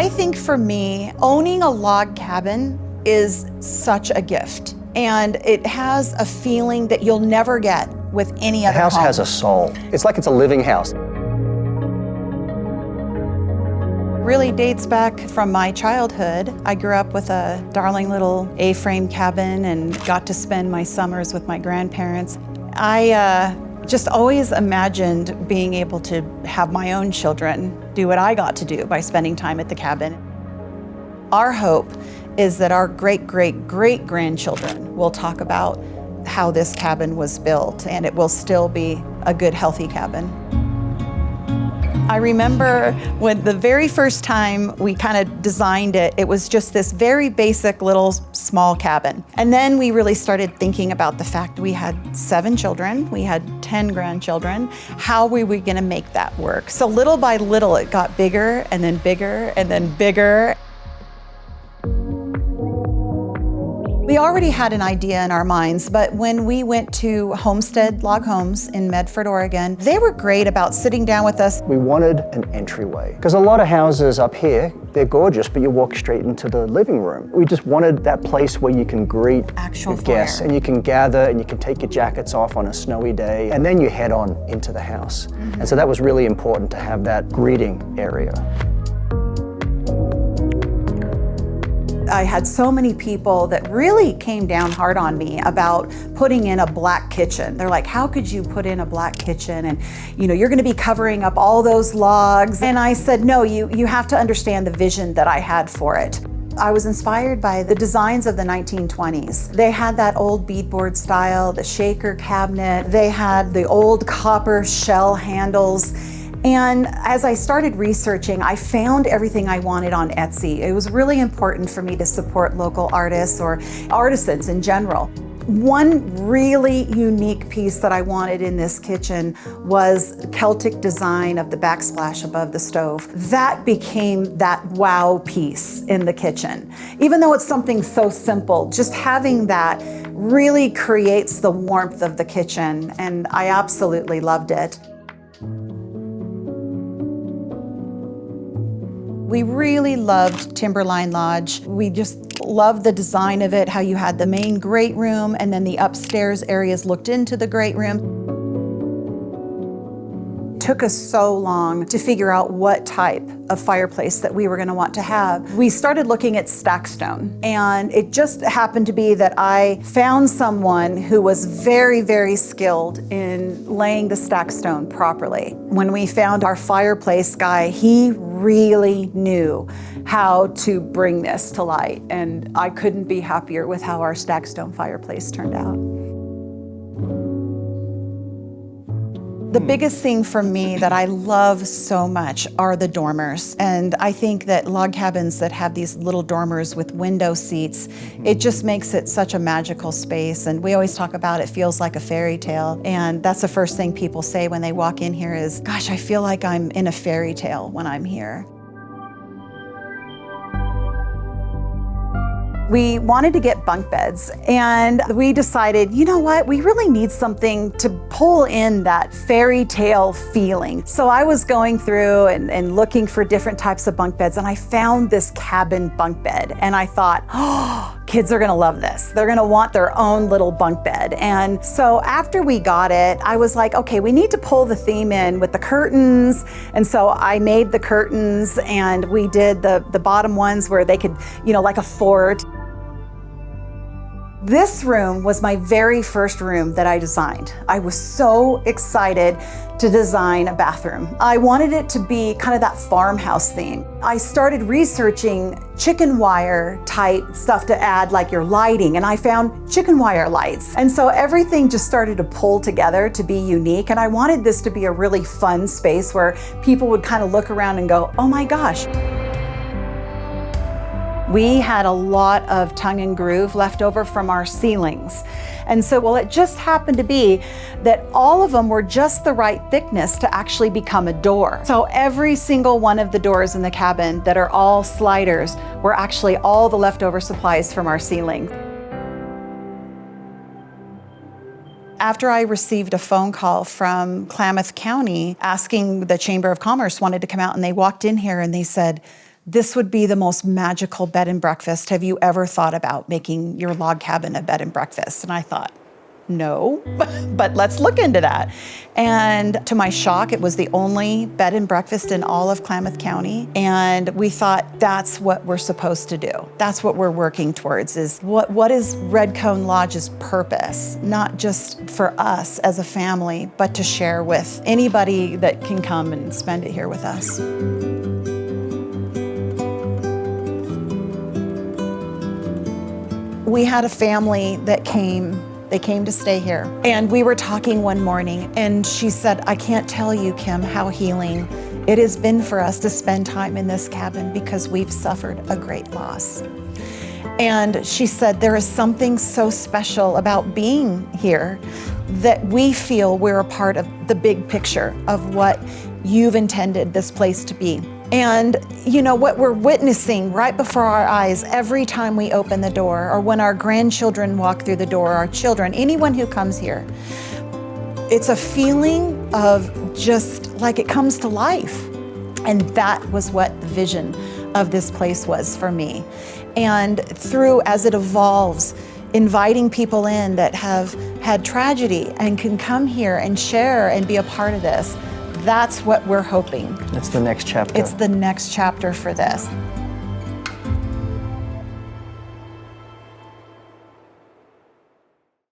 I think for me, owning a log cabin is such a gift. And it has a feeling that you'll never get with any other home. The house has a soul. It's like it's a living house. Really dates back from my childhood. I grew up with a darling little A-frame cabin and got to spend my summers with my grandparents. I just always imagined being able to have my own children do what I got to do by spending time at the cabin. Our hope is that our great-great-great-grandchildren will talk about how this cabin was built, and it will still be a good, healthy cabin. I remember when the very first time we kind of designed it, it was just this very basic little small cabin. And then we really started thinking about the fact we had 7 children, we had 10 grandchildren. How were we gonna make that work? So little by little, it got bigger and then bigger and then bigger. We already had an idea in our minds, but when we went to Homestead Log Homes in Medford, Oregon, they were great about sitting down with us. We wanted an entryway, because a lot of houses up here, they're gorgeous, but you walk straight into the living room. We just wanted that place where you can greet your guests, and you can gather, and you can take your jackets off on a snowy day, and then you head on into the house. And so that was really important to have that greeting area. I had so many people that really came down hard on me about putting in a black kitchen. They're like, how could you put in a black kitchen? And you're gonna be covering up all those logs. And I said, no, you have to understand the vision that I had for it. I was inspired by the designs of the 1920s. They had that old beadboard style, the shaker cabinet. They had the old copper shell handles. And as I started researching, I found everything I wanted on Etsy. It was really important for me to support local artists or artisans in general. One really unique piece that I wanted in this kitchen was the Celtic design of the backsplash above the stove. That became that wow piece in the kitchen. Even though it's something so simple, just having that really creates the warmth of the kitchen, and I absolutely loved it. We really loved Timberline Lodge. We just loved the design of it, how you had the main great room and then the upstairs areas looked into the great room. It took us so long to figure out what type of fireplace that we were going to want to have. We started looking at stack stone, and it just happened to be that I found someone who was very, very skilled in laying the stack stone properly. When we found our fireplace guy, he really knew how to bring this to light, and I couldn't be happier with how our stack stone fireplace turned out. The biggest thing for me that I love so much are the dormers. And I think that log cabins that have these little dormers with window seats, it just makes it such a magical space. And we always talk about it feels like a fairy tale. And that's the first thing people say when they walk in here is, gosh, I feel like I'm in a fairy tale when I'm here. We wanted to get bunk beds, and we decided, you know what, we really need something to pull in that fairy tale feeling. So I was going through and looking for different types of bunk beds, and I found this cabin bunk bed, and I thought, oh, kids are gonna love this. They're gonna want their own little bunk bed. And so after we got it, I was like, okay, we need to pull the theme in with the curtains. And so I made the curtains, and we did the bottom ones where they could, like a fort. This room was my very first room that I designed. I was so excited to design a bathroom. I wanted it to be kind of that farmhouse theme. I started researching chicken wire type stuff to add, like your lighting, and I found chicken wire lights. And so everything just started to pull together to be unique, and I wanted this to be a really fun space where people would kind of look around and go, oh my gosh. We had a lot of tongue and groove left over from our ceilings. And so, well, it just happened to be that all of them were just the right thickness to actually become a door. So every single one of the doors in the cabin that are all sliders were actually all the leftover supplies from our ceiling. After I received a phone call from Klamath County asking the Chamber of Commerce wanted to come out, and they walked in here and they said, this would be the most magical bed and breakfast. Have you ever thought about making your log cabin a bed and breakfast? And I thought, no, but let's look into that. And to my shock, it was the only bed and breakfast in all of Klamath County. And we thought, that's what we're supposed to do. That's what we're working towards, is what is Red Cone Lodge's purpose? Not just for us as a family, but to share with anybody that can come and spend it here with us. We had a family that came. They came to stay here. And we were talking one morning, and she said, I can't tell you, Kim, how healing it has been for us to spend time in this cabin because we've suffered a great loss. And she said, there is something so special about being here that we feel we're a part of the big picture of what you've intended this place to be. And you know what we're witnessing right before our eyes every time we open the door, or when our grandchildren walk through the door, our children, anyone who comes here, it's a feeling of just like it comes to life. And that was what the vision of this place was for me. And through, as it evolves, inviting people in that have had tragedy and can come here and share and be a part of this, that's what we're hoping. It's the next chapter. It's the next chapter for this.